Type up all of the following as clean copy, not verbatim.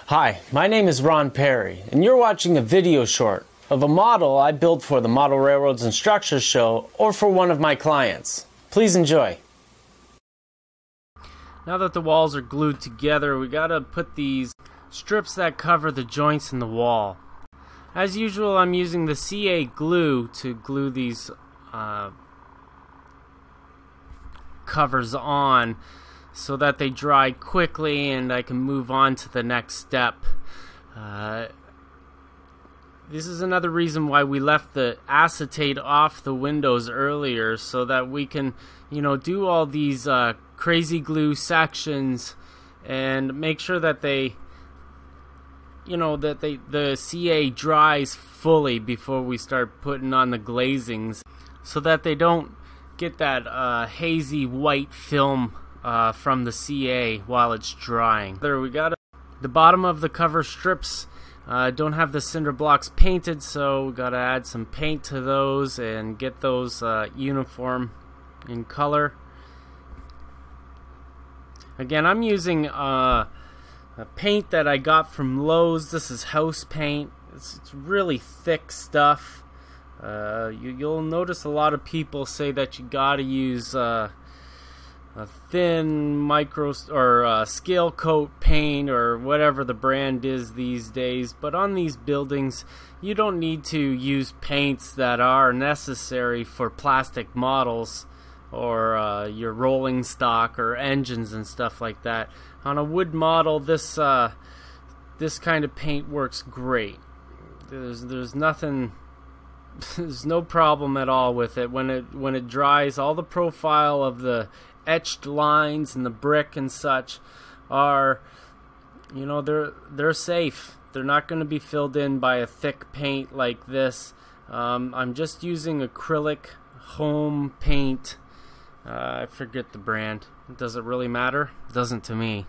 Hi, my name is Ron Pare, and you're watching a video short of a model I built for the Model Railroads and Structures show or for one of my clients. Please enjoy. Now that the walls are glued together, we gotta put these strips that cover the joints in the wall. As usual, I'm using the CA glue to glue these covers on so that they dry quickly and I can move on to the next step. This is another reason why we left the acetate off the windows earlier, so that we can, do all these crazy glue sections and make sure that the CA dries fully before we start putting on the glazings, so that they don't get that hazy white film from the CA while it's drying. There we got it. The bottom of the cover strips don't have the cinder blocks painted, so we gotta add some paint to those and get those uniform in color. Again, I'm using a paint that I got from Lowe's. This is house paint. It's really thick stuff. You'll notice a lot of people say that you gotta use a thin micro or scale coat paint or whatever the brand is these days, but on these buildings you don't need to use paints that are necessary for plastic models or your rolling stock or engines and stuff like that. On a wood model, this kind of paint works great. There's nothing. There's no problem at all with it. When it dries, all the profile of the etched lines and the brick and such are, they're safe. They're not going to be filled in by a thick paint like this. I'm just using acrylic home paint. I forget the brand. Does it really matter? It doesn't to me.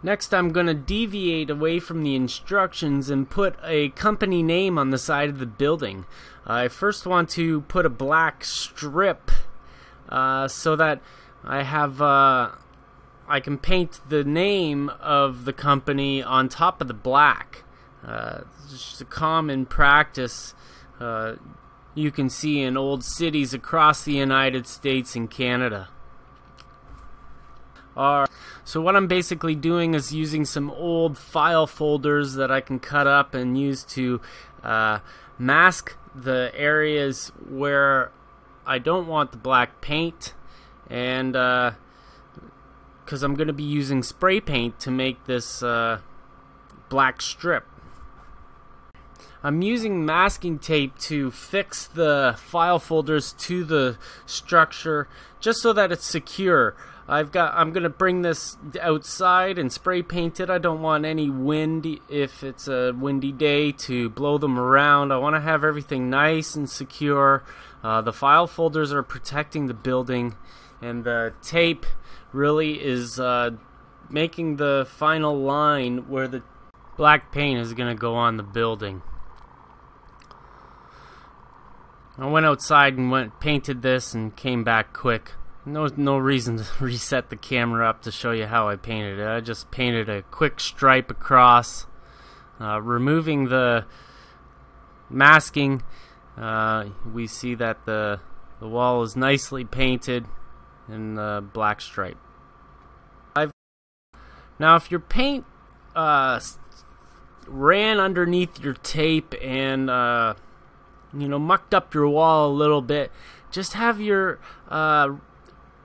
Next, I'm going to deviate away from the instructions and put a company name on the side of the building. I first want to put a black strip so that I can paint the name of the company on top of the black. It's just a common practice you can see in old cities across the United States and Canada. So what I'm basically doing is using some old file folders that I can cut up and use to mask the areas where I don't want the black paint, and because I'm going to be using spray paint to make this black strip. I'm using masking tape to fix the file folders to the structure just so that it's secure. I'm going to bring this outside and spray paint it. I don't want any wind, if it's a windy day, to blow them around. I want to have everything nice and secure. The file folders are protecting the building, and the tape really is making the final line where the black paint is going to go on the building. I went outside and painted this and came back quick. No reason to reset the camera up to show you how I painted it. I just painted a quick stripe across, removing the masking. We see that the wall is nicely painted in the black stripe. Now, if your paint ran underneath your tape and mucked up your wall a little bit, just have your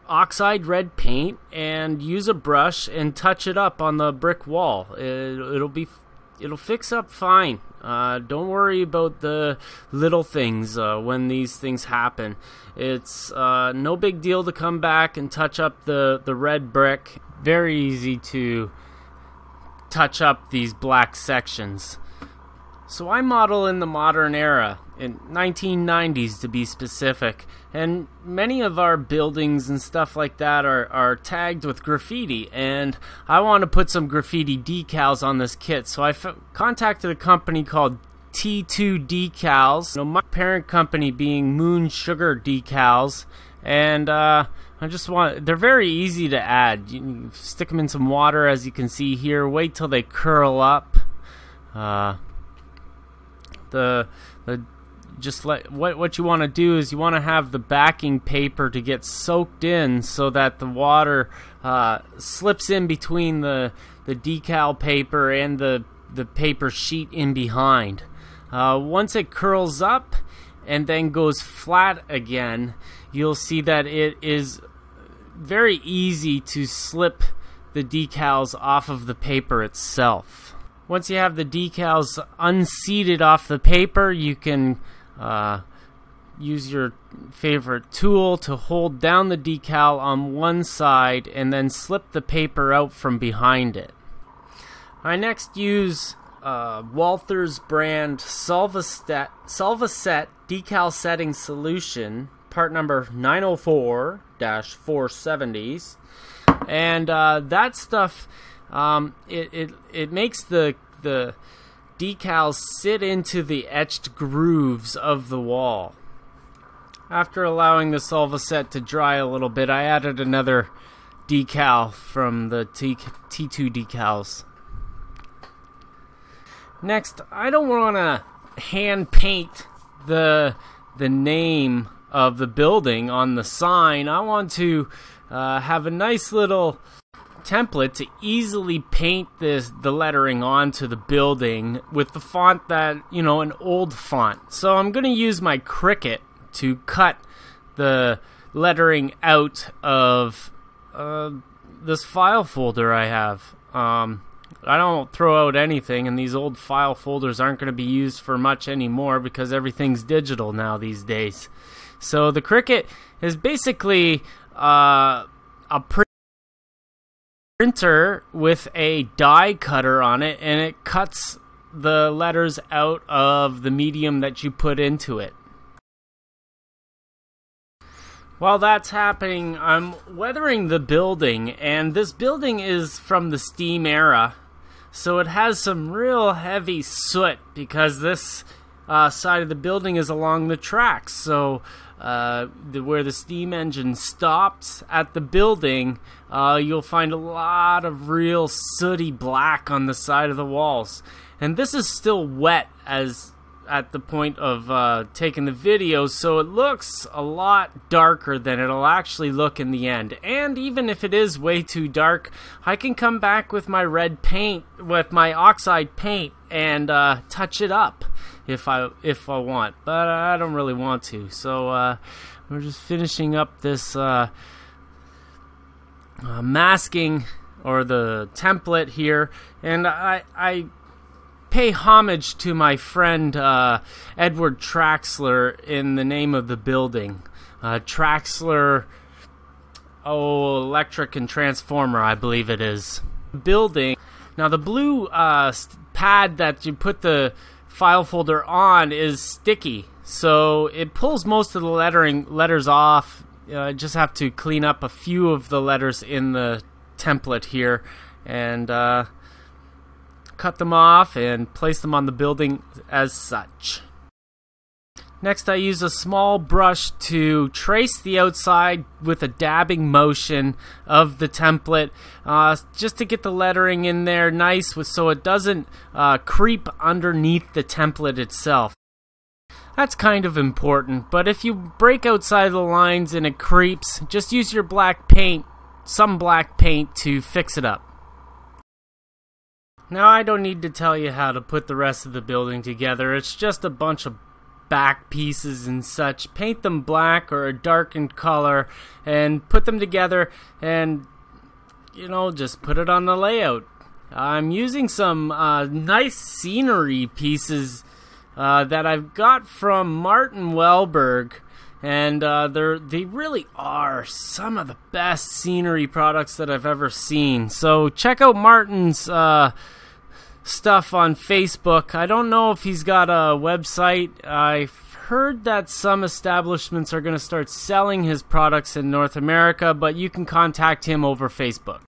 oxide red paint and use a brush and touch it up on the brick wall. It'll fix up fine. Don't worry about the little things when these things happen. It's no big deal to come back and touch up the red brick. Very easy to touch up these black sections. So I model in the modern era, in 1990s to be specific, and many of our buildings and stuff like that are tagged with graffiti, and I want to put some graffiti decals on this kit. So I contacted a company called T2 Decals, my parent company being Moon Sugar Decals, and they're very easy to add. You stick them in some water, as you can see here. Wait till they curl up. What you want to do is you want to have the backing paper to get soaked in so that the water slips in between the decal paper and the paper sheet in behind. Once it curls up and then goes flat again, you'll see that it is very easy to slip the decals off of the paper itself. Once you have the decals unseated off the paper, you can use your favorite tool to hold down the decal on one side and then slip the paper out from behind it. I next use Walther's brand Solvaset decal setting solution, part number 904-470s, and that stuff it makes the decals sit into the etched grooves of the wall. After allowing the Solvaset to dry a little bit, I added another decal from the T2 decals. Next, I don't want to hand paint the name of the building on the sign. I want to have a nice little template to easily paint the lettering onto the building with the font that, an old font. So I'm going to use my Cricut to cut the lettering out of this file folder I have. I don't throw out anything, and these old file folders aren't going to be used for much anymore because everything's digital now these days. So the Cricut is basically a printer with a die cutter on it, and it cuts the letters out of the medium that you put into it. While that's happening, I'm weathering the building, and this building is from the steam era, so it has some real heavy soot because this side of the building is along the tracks. So where the steam engine stops at the building, you'll find a lot of real sooty black on the side of the walls. And this is still wet at the point of taking the video, so it looks a lot darker than it'll actually look in the end. And even if it is way too dark, I can come back with my red paint, with my oxide paint, and touch it up if I want. But I don't really want to, so we're just finishing up this masking, or the template here, and I pay homage to my friend Edward Traxler in the name of the building. Traxler, Electric and Transformer, I believe it is. Building. Now the blue pad that you put the file folder on is sticky, so it pulls most of the letters off. I just have to clean up a few of the letters in the template here, and cut them off and place them on the building as such. Next, I use a small brush to trace the outside with a dabbing motion of the template, just to get the lettering in there nice so it doesn't creep underneath the template itself. That's kind of important, but if you break outside the lines and it creeps, just use your black paint, some black paint, to fix it up. Now, I don't need to tell you how to put the rest of the building together. It's just a bunch of back pieces and such. Paint them black or a darkened color and put them together and, just put it on the layout. I'm using some nice scenery pieces that I've got from Martin Welberg, and they really are some of the best scenery products that I've ever seen. So check out Martin's stuff on Facebook. I don't know if he's got a website. I've heard that some establishments are going to start selling his products in North America, but you can contact him over Facebook.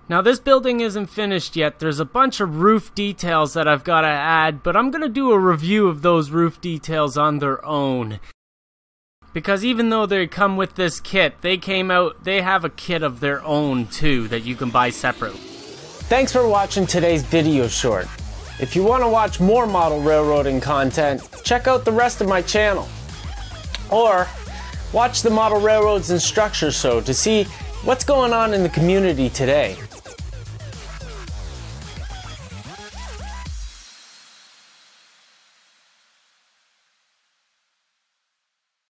Now, this building isn't finished yet. There's a bunch of roof details that I've got to add, but I'm going to do a review of those roof details on their own, because even though they come with this kit, they have a kit of their own too that you can buy separately. Thanks for watching today's video short. If you want to watch more model railroading content, check out the rest of my channel. Or watch the Model Railroads and Structures show to see what's going on in the community today.